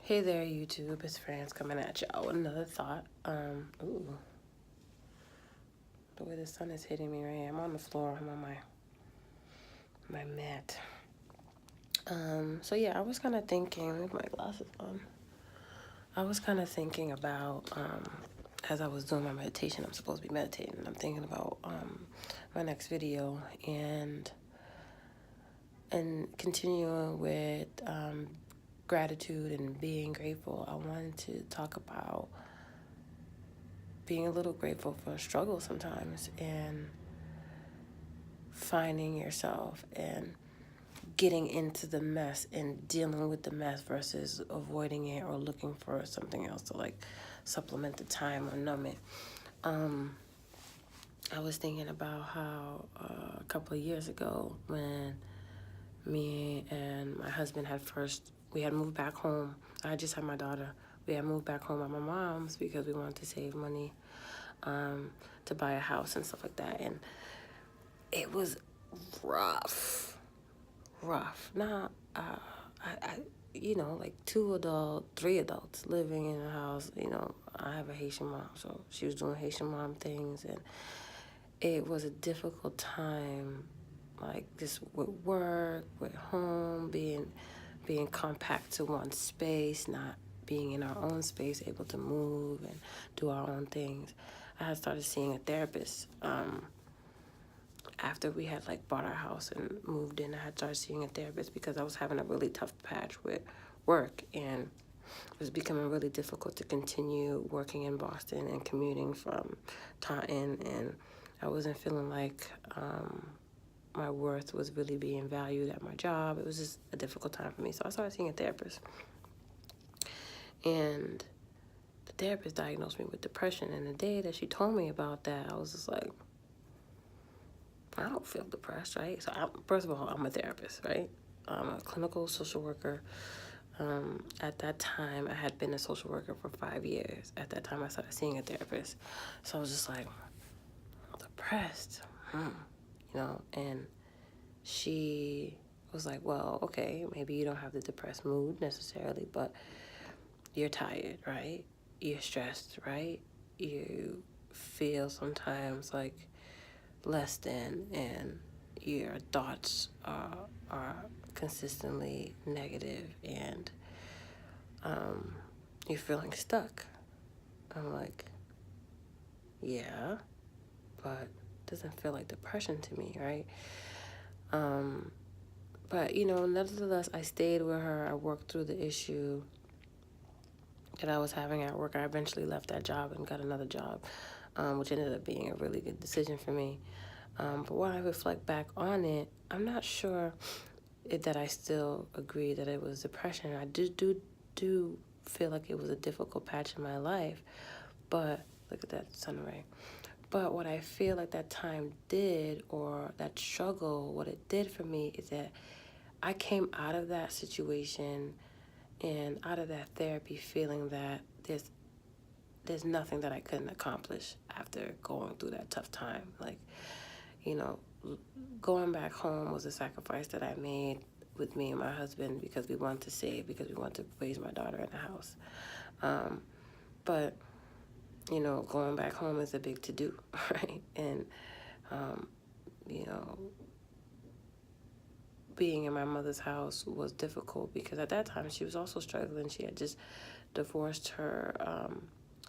Hey there, YouTube. It's France coming at y'all with another thought. Ooh, the way the sun is hitting me right here. I'm on the floor. I'm on my mat. So yeah, I was kind of thinking with my glasses on. I was kind of thinking about as I was doing my meditation. I'm supposed to be meditating. I'm thinking about my next video and continuing with gratitude and being grateful. I wanted to talk about being a little grateful for struggle sometimes and finding yourself and getting into the mess and dealing with the mess versus avoiding it or looking for something else to like supplement the time or numb it. I was thinking about how a couple of years ago when me and my husband we had moved back home. I just had my daughter. We had moved back home at my mom's because we wanted to save money to buy a house and stuff like that. And it was rough. Now, like three adults living in a house. I have a Haitian mom, so she was doing Haitian mom things, and it was a difficult time, like just with work, with home, being compact to one space, not being in our own space, able to move and do our own things. I had started seeing a therapist. After we had like bought our house and moved in, I had started seeing a therapist because I was having a really tough patch with work, and it was becoming really difficult to continue working in Boston and commuting from Taunton, and I wasn't feeling like my worth was really being valued at my job. It was just a difficult time for me, so I started seeing a therapist, and the therapist diagnosed me with depression. And the day that she told me about that, I was just like, I don't feel depressed, right? So first of all, I'm a therapist, right? I'm a clinical social worker. At that time, I had been a social worker for 5 years. At that time, I started seeing a therapist. So I was just like, depressed, and she was like, well, okay, maybe you don't have the depressed mood necessarily, but you're tired, right? You're stressed, right? You feel sometimes like less than, and your thoughts are consistently negative, and you're feeling stuck. I'm like, yeah, but it doesn't feel like depression to me, right? But nevertheless, I stayed with her. I worked through the issue that I was having at work. I eventually left that job and got another job, which ended up being a really good decision for me. But when I reflect back on it, I'm not sure that I still agree that it was depression. I do feel like it was a difficult patch in my life, but look at that sun ray. But what I feel like that time did, or that struggle, what it did for me is that I came out of that situation and out of that therapy feeling that there's nothing that I couldn't accomplish after going through that tough time. Like, going back home was a sacrifice that I made with me and my husband because we wanted to save, because we wanted to raise my daughter in the house. But, going back home is a big to-do, right? And, being in my mother's house was difficult because at that time she was also struggling. She had just divorced her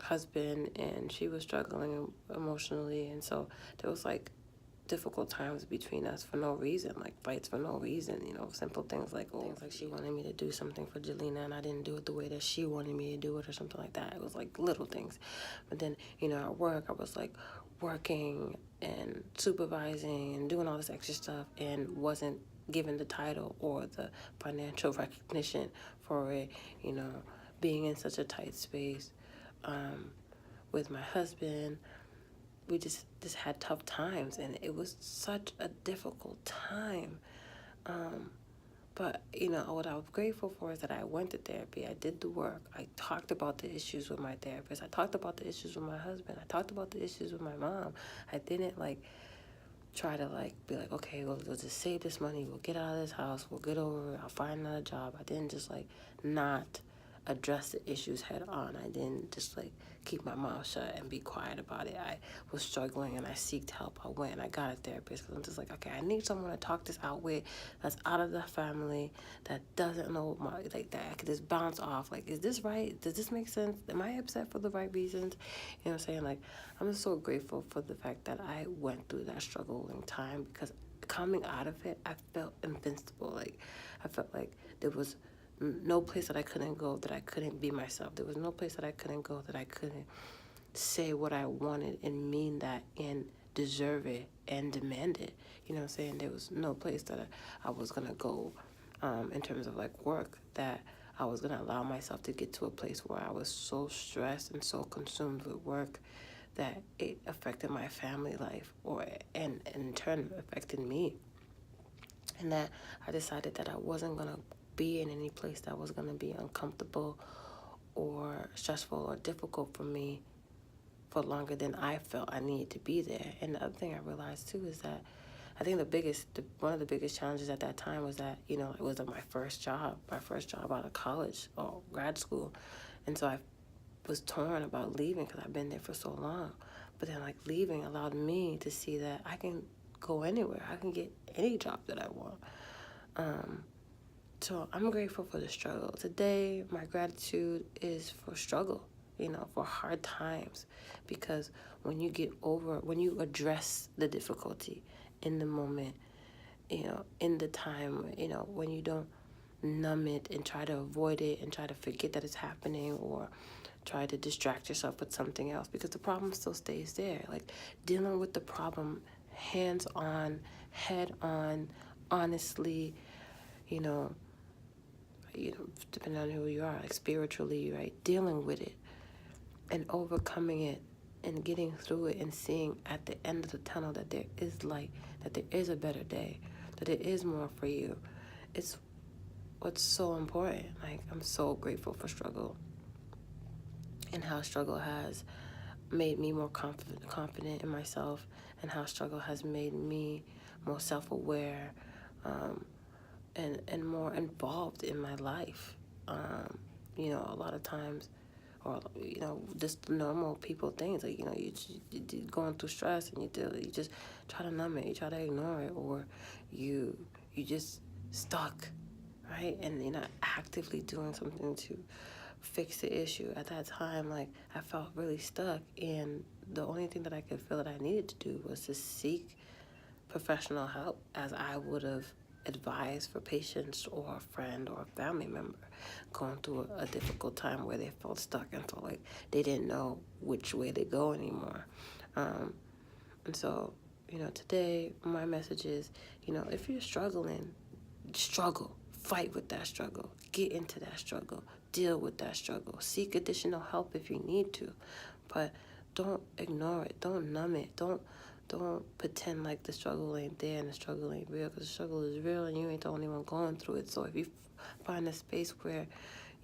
husband, and she was struggling emotionally, and so there was like difficult times between us for no reason, like fights for no reason, simple things like she wanted me to do something for Jelena and I didn't do it the way that she wanted me to do it or something like that. It was like little things. But then, at work I was like working and supervising and doing all this extra stuff and wasn't given the title or the financial recognition for it, being in such a tight space with my husband. We just had tough times, and it was such a difficult time. But, what I was grateful for is that I went to therapy. I did the work. I talked about the issues with my therapist. I talked about the issues with my husband. I talked about the issues with my mom. I didn't, try to, be like, okay, we'll just save this money. We'll get out of this house. We'll get over it. I'll find another job. I didn't just, not address the issues head on. I didn't just like keep my mouth shut and be quiet about it. I was struggling and I seeked help. I went and I got a therapist because I'm just like, okay, I need someone to talk this out with that's out of the family, that doesn't know my, like, that I could just bounce off. Like, is this right? Does this make sense? Am I upset for the right reasons? You know what I'm saying? Like, I'm just so grateful for the fact that I went through that struggling time, because coming out of it, I felt invincible. Like, I felt like there was no place that I couldn't go, that I couldn't be myself. There was no place that I couldn't go, that I couldn't say what I wanted and mean that and deserve it and demand it. You know what I'm saying? There was no place that I was going to go in terms of like work, that I was going to allow myself to get to a place where I was so stressed and so consumed with work that it affected my family life, and in turn affected me. And that I decided that I wasn't going to be in any place that was going to be uncomfortable or stressful or difficult for me for longer than I felt I needed to be there. And the other thing I realized too is that I think one of the biggest challenges at that time was that, you know, it was my first job out of college or grad school. And so I was torn about leaving because I've been there for so long. But then like leaving allowed me to see that I can go anywhere. I can get any job that I want. So I'm grateful for the struggle. Today, my gratitude is for struggle, you know, for hard times. Because when you address the difficulty in the moment, you know, in the time, you know, when you don't numb it and try to avoid it and try to forget that it's happening, or try to distract yourself with something else, because the problem still stays there. Like, dealing with the problem hands on, head on, honestly, you know, depending on who you are, like spiritually, right? Dealing with it and overcoming it and getting through it and seeing at the end of the tunnel that there is light, that there is a better day, that there is more for you. It's what's so important. Like, I'm so grateful for struggle and how struggle has made me more confident in myself, and how struggle has made me more self-aware, and more involved in my life. You know, a lot of times, or, you know, just normal people things, like, you know, you going through stress and you just try to numb it, you try to ignore it, or you just stuck, right? And you're not actively doing something to fix the issue. At that time, like, I felt really stuck, and the only thing that I could feel that I needed to do was to seek professional help, as I would have advised for patients or a friend or a family member going through a difficult time where they felt stuck and felt like they didn't know which way to go anymore. And so, you know, today my message is, you know, if you're struggling, struggle, fight with that struggle, get into that struggle, deal with that struggle, seek additional help if you need to, but don't ignore it, don't numb it, don't pretend like the struggle ain't there and the struggle ain't real, because the struggle is real and you ain't the only one going through it. So if you find a space where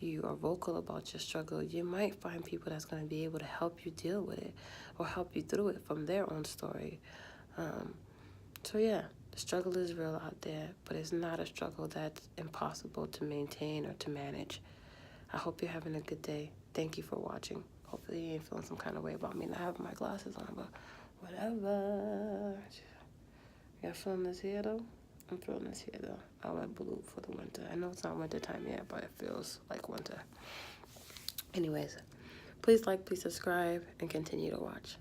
you are vocal about your struggle, you might find people that's going to be able to help you deal with it or help you through it from their own story. So yeah, the struggle is real out there, but it's not a struggle that's impossible to maintain or to manage. I hope you're having a good day. Thank you for watching. Hopefully you ain't feeling some kind of way about me not having my glasses on, but whatever. Y'all feeling this here though? I'm feeling this here though. I went blue for the winter. I know it's not winter time yet, but it feels like winter. Anyways, please like, please subscribe, and continue to watch.